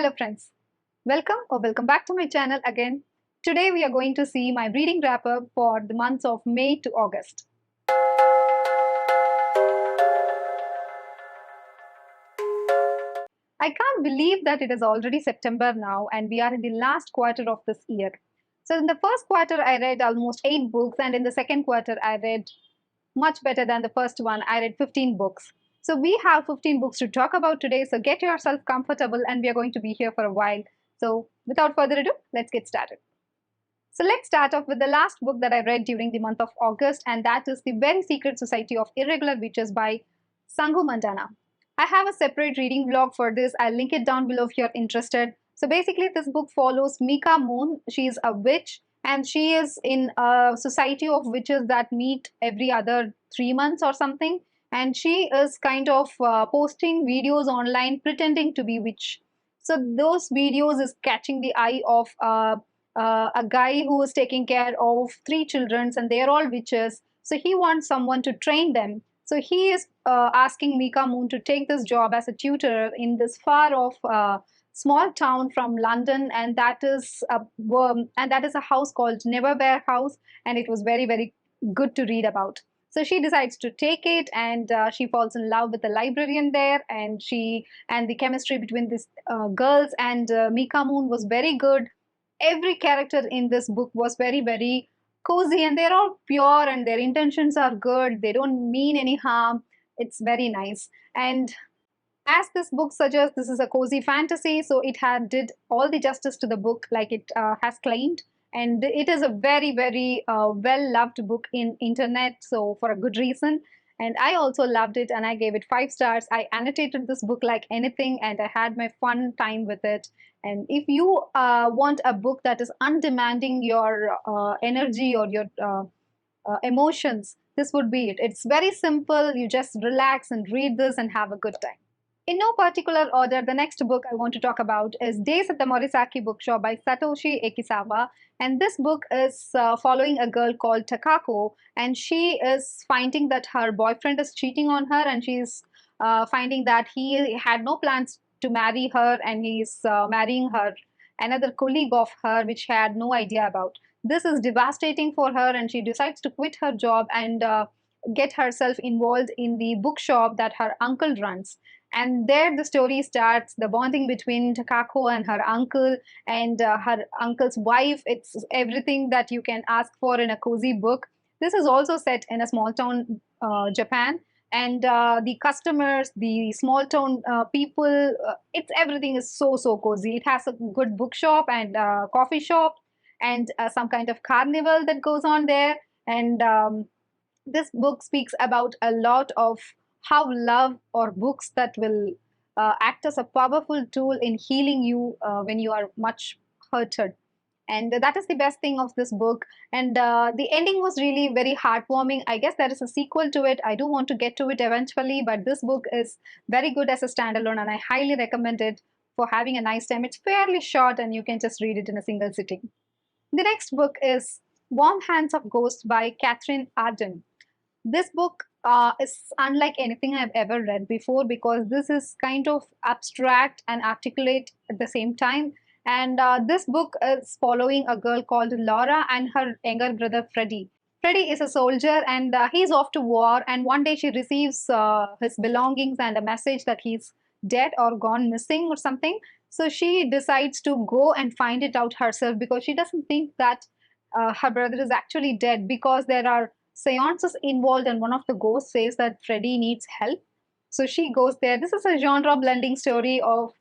Hello friends, welcome back to my channel again. Today we are going to see my reading wrap up for the months of May to August. I can't believe that it is already September now and we are in the last quarter of this year. So in the first quarter I read almost 8 books, and in the second quarter I read much better than the first one. I read 15 books. So we have 15 books to talk about today. So get yourself comfortable and we are going to be here for a while. So without further ado, let's get started. So let's start off with the last book that I read during the month of August, and that is The Very Secret Society of Irregular Witches by Sanghu Mandana. I have a separate reading vlog for this. I'll link it down below if you're interested. So basically this book follows Mika Moon. She's a witch and she is in a society of witches that meet every other 3 months or something, and she is kind of posting videos online pretending to be witch. So those videos is catching the eye of a guy who is taking care of 3 children and they are all witches. So he wants someone to train them. So he is asking Mika Moon to take this job as a tutor in this far off small town from London, and that is a house called Neverwhere House, and it was very good to read about. So she decides to take it, and she falls in love with the librarian there, and the chemistry between these girls and Mika Moon was very good. Every character in this book was very cozy, and they're all pure and their intentions are good. They don't mean any harm. It's very nice. And as this book suggests, this is a cozy fantasy, so it did all the justice to the book like it has claimed. And it is a very well loved book in internet, so for a good reason. And I also loved it and I gave it 5 stars. I annotated this book like anything and I had my fun time with it. And if you want a book that is undemanding your energy or your emotions, this would be it. It's very simple. You just relax and read this and have a good time. In no particular order, the next book I want to talk about is Days at the Morisaki Bookshop by Satoshi Ekisawa. And this book is following a girl called Takako, and she is finding that her boyfriend is cheating on her, and she's finding that he had no plans to marry her and he's marrying her, another colleague of her, which she had no idea about. This is devastating for her, and she decides to quit her job and get herself involved in the bookshop that her uncle runs. And there the story starts, the bonding between Takako and her uncle and her uncle's wife. It's everything that you can ask for in a cozy book. This is also set in a small town, Japan. And the customers, the small town people, everything is so cozy. It has a good bookshop and coffee shop and some kind of carnival that goes on there. And this book speaks about a lot of how love or books that will act as a powerful tool in healing you when you are much hurted. And that is the best thing of this book. And the ending was really very heartwarming. I guess there is a sequel to it. I do want to get to it eventually, but this book is very good as a standalone and I highly recommend it for having a nice time. It's fairly short and you can just read it in a single sitting. The next book is Warm Hands of Ghosts by Catherine Arden. This book is unlike anything I've ever read before because this is kind of abstract and articulate at the same time. And this book is following a girl called Laura and her younger brother Freddie. Freddie is a soldier and he's off to war, and one day she receives his belongings and a message that he's dead or gone missing or something. So she decides to go and find it out herself because she doesn't think that her brother is actually dead, because there are seances involved and one of the ghosts says that Freddie needs help. So she goes there. This is a genre blending story of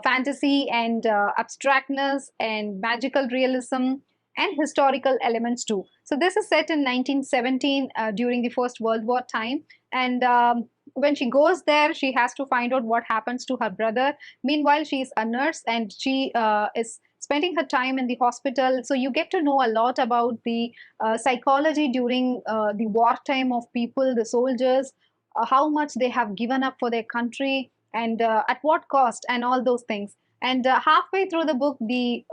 fantasy and abstractness and magical realism and historical elements too. So this is set in 1917 during the First World War time, and when she goes there she has to find out what happens to her brother. Meanwhile, she is a nurse and she is spending her time in the hospital. So you get to know a lot about the psychology during the wartime of people, the soldiers, how much they have given up for their country and at what cost and all those things. And halfway through the book, the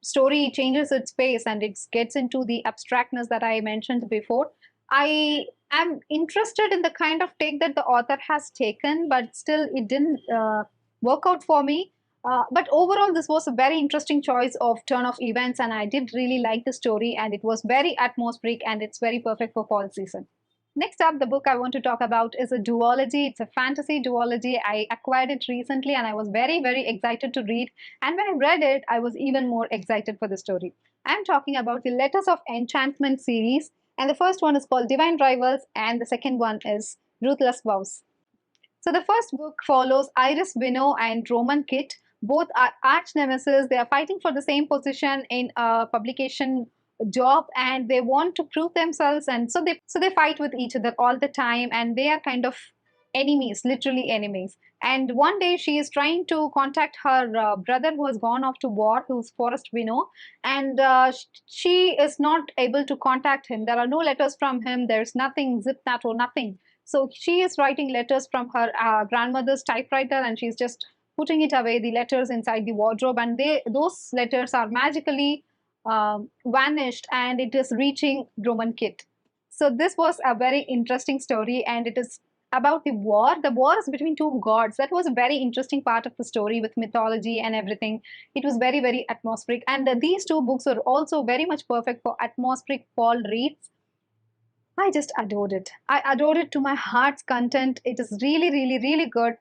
story changes its pace and it gets into the abstractness that I mentioned before. I am interested in the kind of take that the author has taken, but still it didn't work out for me. But overall, this was a very interesting choice of turn of events, and I did really like the story, and it was very atmospheric, and it's very perfect for fall season. Next up, the book I want to talk about is a duology. It's a fantasy duology. I acquired it recently, and I was very, very excited to read. And when I read it, I was even more excited for the story. I'm talking about the Letters of Enchantment series, and the first one is called Divine Rivals, and the second one is Ruthless Vows. So the first book follows Iris Vino and Roman Kit. Both are arch nemesis. They are fighting for the same position in a publication job, and they want to prove themselves. And so they fight with each other all the time, and they are kind of enemies, literally enemies. And one day she is trying to contact her brother who has gone off to war, who's Forrest Vino, and she is not able to contact him. There are no letters from him. There's nothing, zip that or nothing. So she is writing letters from her grandmother's typewriter, and she's just putting it away, the letters inside the wardrobe, and those letters are magically vanished, and it is reaching Roman Kit. So this was a very interesting story, and it is about the war. The war is between two gods. That was a very interesting part of the story with mythology and everything. It was very, very atmospheric, and these two books are also very much perfect for atmospheric fall reads. I just adored it. I adored it to my heart's content. It is really, really, really good.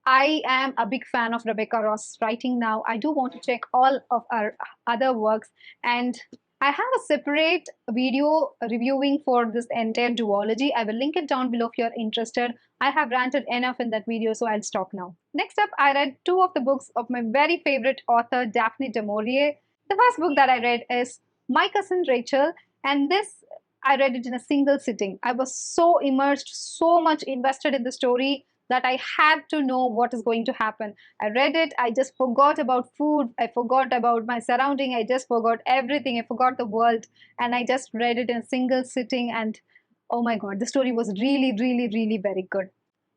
I am a big fan of Rebecca Ross writing now. I do want to check all of her other works, and I have a separate video reviewing for this entire duology. I will link it down below if you're interested. I have ranted enough in that video, so I'll stop now. Next up, I read two of the books of my very favorite author, Daphne du Maurier. The first book that I read is My Cousin Rachel, and this I read it in a single sitting. I was so immersed, so much invested in the story that I had to know what is going to happen. I read it, I just forgot about food, I forgot about my surrounding, I just forgot everything, I forgot the world, and I just read it in a single sitting, and oh my god, the story was really, really, really very good.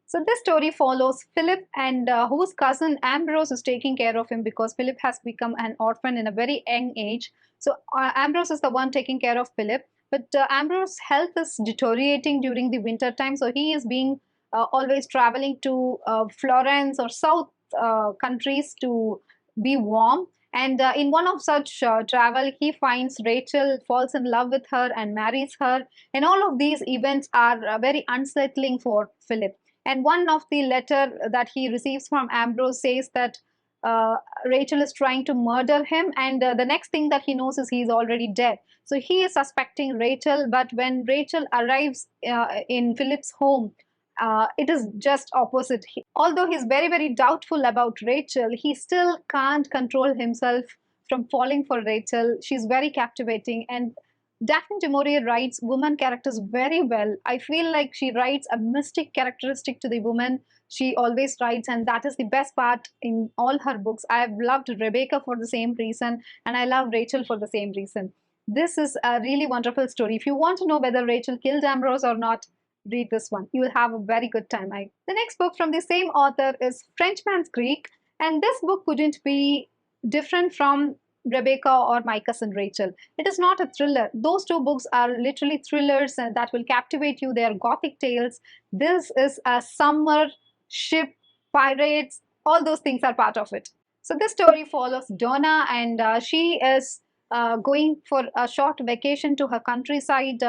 So this story follows Philip, and whose cousin Ambrose is taking care of him because Philip has become an orphan in a very young age. So Ambrose is the one taking care of Philip, but Ambrose's health is deteriorating during the winter time, so he is being always traveling to Florence or south countries to be warm. And in one of such travel, he finds Rachel, falls in love with her, and marries her. And all of these events are very unsettling for Philip. And one of the letter that he receives from Ambrose says that Rachel is trying to murder him, and the next thing that he knows is he's already dead. So he is suspecting Rachel, but when Rachel arrives in Philip's home, it is just opposite. Although he's very, very doubtful about Rachel, he still can't control himself from falling for Rachel. She's very captivating, and Daphne du Maurier writes woman characters very well. I feel like she writes a mystic characteristic to the woman she always writes, and that is the best part in all her books. I have loved Rebecca for the same reason, and I love Rachel for the same reason. This is a really wonderful story. If you want to know whether Rachel killed Ambrose or not, read this one. You will have a very good time. The next book from the same author is Frenchman's Creek, and this book couldn't be different from Rebecca or My Cousin Rachel. It is not a thriller. Those two books are literally thrillers that will captivate you. They are gothic tales. This is a summer ship, pirates, all those things are part of it. So this story follows Donna, and she is going for a short vacation to her countryside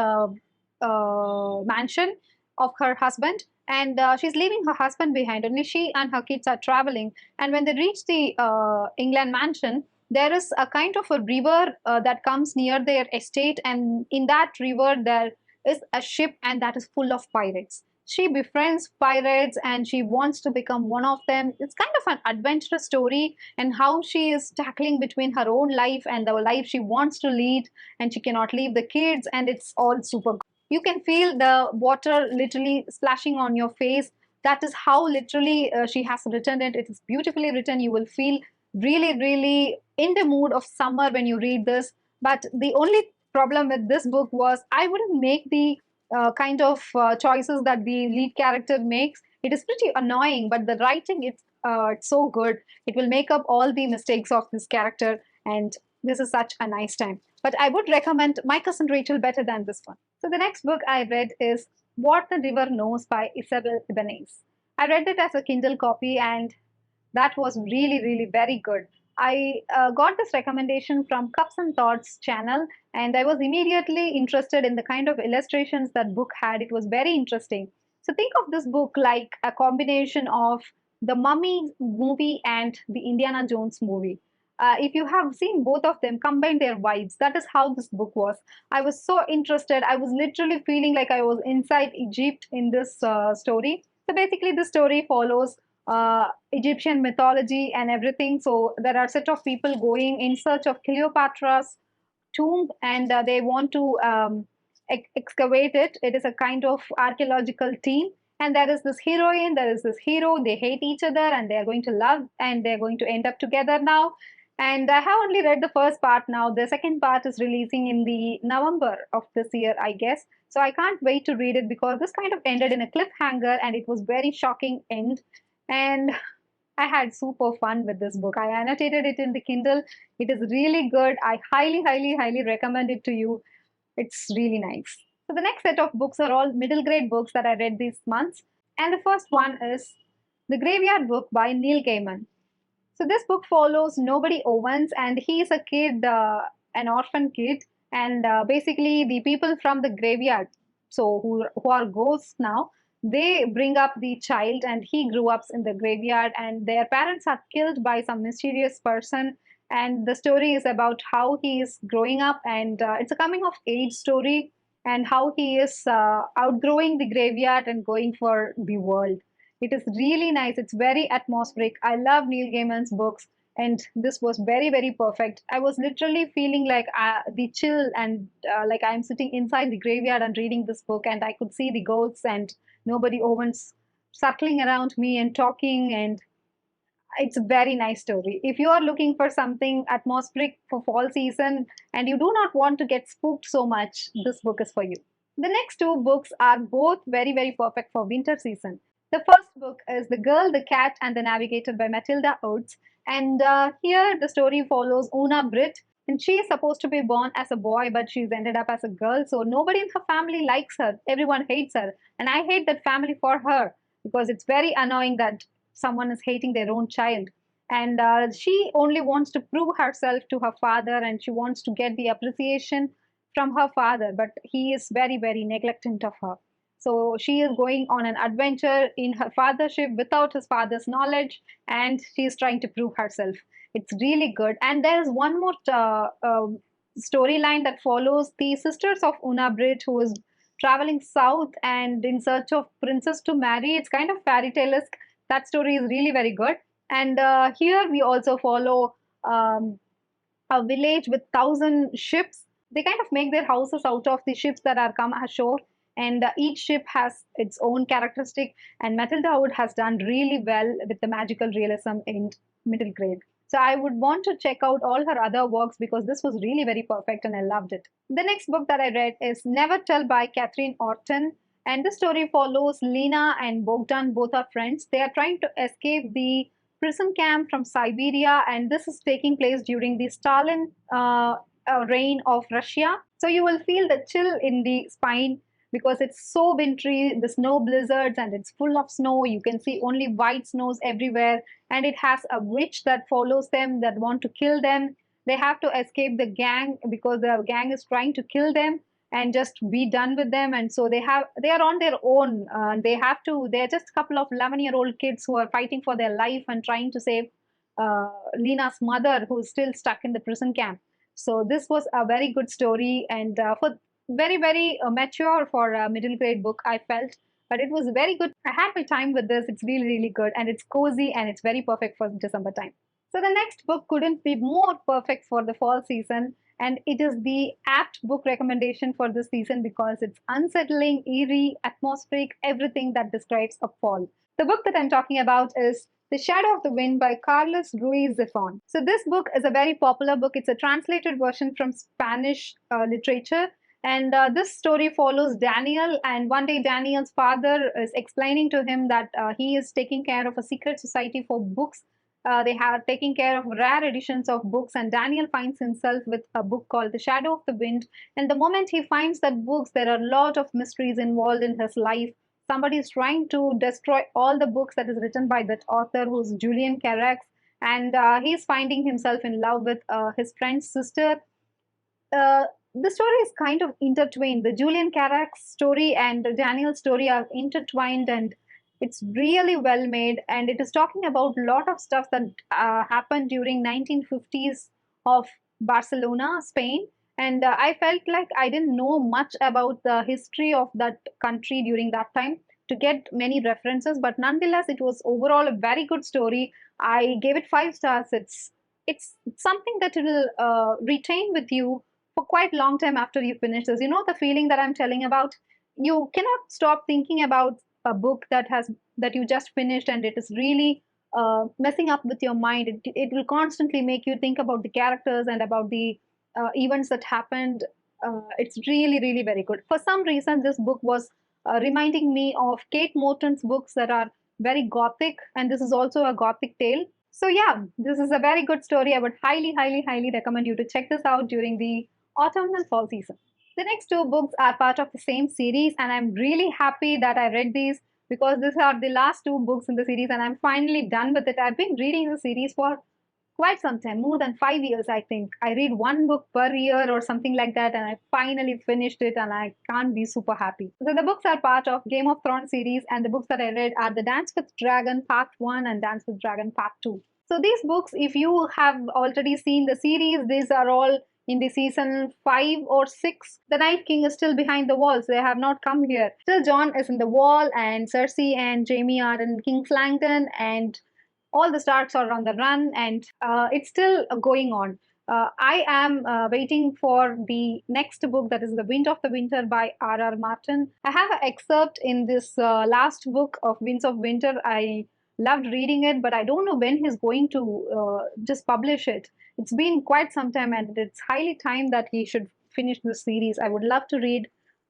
mansion of her husband, and she's leaving her husband behind. Only she and her kids are traveling, and when they reach the England mansion, there is a kind of a river that comes near their estate, and in that river there is a ship, and that is full of pirates. She befriends pirates and she wants to become one of them. It's kind of an adventurous story, and how she is tackling between her own life and the life she wants to lead, and she cannot leave the kids, and it's all super good. You can feel the water literally splashing on your face. That is how literally she has written it. It is beautifully written. You will feel really, really in the mood of summer when you read this. But the only problem with this book was I wouldn't make the kind of choices that the lead character makes. It is pretty annoying, but the writing is it's so good. It will make up all the mistakes of this character, and this is such a nice time. But I would recommend My Cousin Rachel better than this one. So the next book I read is What the River Knows by Isabel Ibanez. I read it as a Kindle copy, and That was really, really very good. I got this recommendation from Cups and Thoughts channel, and I was immediately interested in the kind of illustrations that book had. It was very interesting. So think of this book like a combination of the Mummy movie and the Indiana Jones movie. If you have seen both of them, combine their vibes. That is how this book was. I was so interested. I was literally feeling like I was inside Egypt in this story. So basically, the story follows Egyptian mythology and everything. So there are a set of people going in search of Cleopatra's tomb, and they want to excavate it. It is a kind of archaeological team. And there is this heroine, there is this hero. They hate each other, and they are going to love, and they're going to end up together now. And I have only read the first part now. The second part is releasing in the November of this year, I guess. So I can't wait to read it because this kind of ended in a cliffhanger, and it was very shocking end. And I had super fun with this book. I annotated it in the Kindle. It is really good. I highly, highly, highly recommend it to you. It's really nice. So the next set of books are all middle grade books that I read these months. And the first one is The Graveyard Book by Neil Gaiman. So this book follows Nobody Owens, and he is a kid, an orphan kid, and basically the people from the graveyard, so who are ghosts now, they bring up the child, and he grew up in the graveyard, and their parents are killed by some mysterious person. And the story is about how he is growing up, and it's a coming of age story, and how he is outgrowing the graveyard and going for the world. It is really nice. It's very atmospheric. I love Neil Gaiman's books, and this was very, very perfect. I was literally feeling like the chill, and like I'm sitting inside the graveyard and reading this book, and I could see the ghosts and Nobody Owens circling around me and talking, and it's a very nice story. If you are looking for something atmospheric for fall season and you do not want to get spooked so much, this book is for you. The next two books are both very, very perfect for winter season. The first book is The Girl, the Cat, and the Navigator by Matilda Oates. And here the story follows Una Britt, and she is supposed to be born as a boy, but she's ended up as a girl. So nobody in her family likes her. Everyone hates her. And I hate that family for her because it's very annoying that someone is hating their own child. And she only wants to prove herself to her father, and she wants to get the appreciation from her father, but he is very, very neglectant of her. So she is going on an adventure in her fathership without his father's knowledge, and she is trying to prove herself. It's really good. And there is one more storyline that follows the sisters of Una Brit, who is traveling south and in search of princess to marry. It's kind of fairy tale-esque. That story is really very good. And here we also follow a village with 1,000 ships. They kind of make their houses out of the ships that are come ashore, and each ship has its own characteristic. And Matilda Wood has done really well with the magical realism in middle grade. So I would want to check out all her other works because this was really very perfect and I loved it. The next book that I read is Never Tell by Catherine Orton. And the story follows Lena and Bogdan, both are friends. They are trying to escape the prison camp from Siberia, and this is taking place during the Stalin reign of Russia. So you will feel the chill in the spine because it's so wintry, the snow blizzards, and it's full of snow. You can see only white snows everywhere, and it has a witch that follows them that want to kill them. They have to escape the gang because the gang is trying to kill them and just be done with them. And so they are on their own. They're just a couple of 11-year-old kids who are fighting for their life and trying to save Lena's mother, who's still stuck in the prison camp. So this was a very good story, and for very, very mature for a middle grade book, I felt. But it was very good. I had my time with this. It's really, really good, and it's cozy, and it's very perfect for December time. So the next book couldn't be more perfect for the fall season, and it is the apt book recommendation for this season because it's unsettling, eerie, atmospheric, everything that describes a fall. The book that I'm talking about is The Shadow of the Wind by Carlos Ruiz Zafón. So this book is a very popular book. It's a translated version from Spanish literature. And this story follows Daniel, and one day Daniel's father is explaining to him that he is taking care of a secret society for books. They are taking care of rare editions of books, and Daniel finds himself with a book called The Shadow of the Wind. And the moment he finds that books, there are a lot of mysteries involved in his life. somebody is trying to destroy all the books that is written by that author who's Julian Carax, and he's finding himself in love with his friend's sister. The story is kind of intertwined. The Julian Carax story and Daniel's story are intertwined, and it's really well made. And it is talking about a lot of stuff that happened during 1950s of Barcelona, Spain. And I felt like I didn't know much about the history of that country during that time to get many references, but nonetheless, it was overall a very good story. I gave it 5 stars. It's something that will retain with you for quite long time after you finish this. You know the feeling that I'm telling about? You cannot stop thinking about a book that you just finished, and it is really messing up with your mind. It will constantly make you think about the characters and about the events that happened. It's really, really very good. For some reason, this book was reminding me of Kate Morton's books that are very gothic, and this is also a gothic tale. So yeah, this is a very good story. I would highly, highly, highly recommend you to check this out during the autumn and fall season. The next 2 books are part of the same series, and I'm really happy that I read these because these are the last 2 books in the series, and I'm finally done with it. I've been reading the series for quite some time, more than 5 years, I think. I read 1 book per year or something like that, and I finally finished it, and I can't be super happy. So the books are part of Game of Thrones series, and the books that I read are The Dance with Dragon Part 1 and Dance with Dragon Part 2. So these books, if you have already seen the series, these are all in the season 5 or 6. The Night King is still behind the walls. They have not come here. Still Jon is in the wall, and Cersei and Jaime are in King's Landing, and all the Starks are on the run, and it's still going on. I am waiting for the next book, that is The Wind of the Winter by R.R. Martin. I have an excerpt in this last book of Winds of Winter. I loved reading it, but I don't know when he's going to just publish it. It's been quite some time, and it's highly time that he should finish this series. I would love to read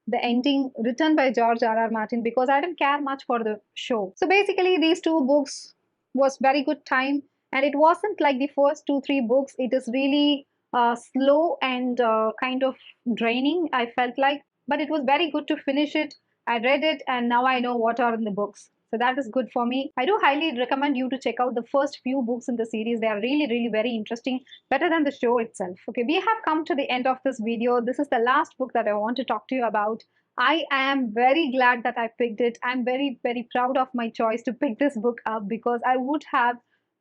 the ending written by George R.R. Martin because I didn't care much for the show. So basically, these 2 books was very good time, and it wasn't like the first 2-3 books. It is really slow and kind of draining, I felt like, but it was very good to finish it. I read it, and now I know what are in the books, so that is good for me. I do highly recommend you to check out the first few books in the series. They are really, really very interesting, better than the show itself. Okay, we have come to the end of this video. This is the last book that I want to talk to you about. I am very glad that I picked it. I'm very, very proud of my choice to pick this book up because I would have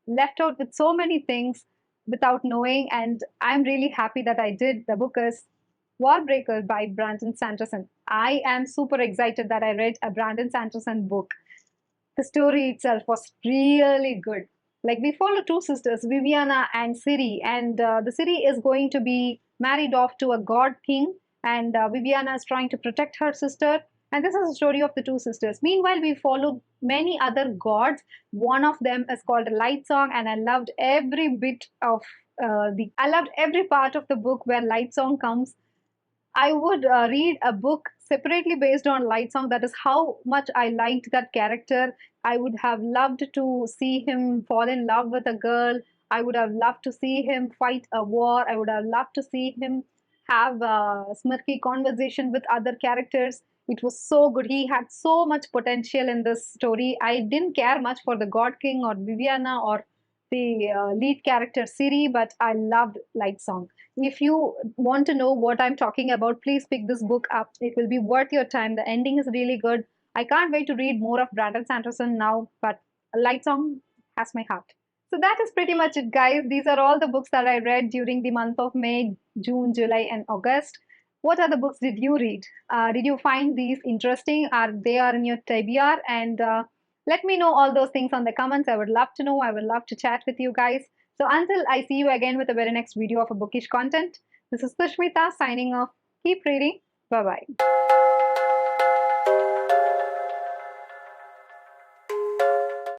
left out with so many things without knowing, and I'm really happy that I did. The book is Warbreaker by Brandon Sanderson. I am super excited that I read a Brandon Sanderson book. The story itself was really good. Like, we follow 2 sisters, Viviana and Ciri, and the Ciri is going to be married off to a god king, and Viviana is trying to protect her sister. And this is the story of the 2 sisters. Meanwhile, we follow many other gods. One of them is called Light Song, and I loved every bit of I loved every part of the book where Light Song comes. I would read a book separately based on Light Song. That is how much I liked that character. I would have loved to see him fall in love with a girl. I would have loved to see him fight a war. I would have loved to see him have a smirky conversation with other characters. It was so good. He had so much potential in this story. I didn't care much for the God King or Viviana or the lead character Ciri, but I loved Light Song. If you want to know what I'm talking about, please pick this book up. It will be worth your time. The ending is really good. I can't wait to read more of Brandon Sanderson now, but Light Song has my heart. So that is pretty much it, guys. These are all the books that I read during the month of May, June, July, and August. What other books did you read? Did you find these interesting? Are they in your TBR? And let me know all those things on the comments. I would love to know. I would love to chat with you guys. So until I see you again with the very next video of a bookish content, this is Sushmita signing off. Keep reading. Bye-bye.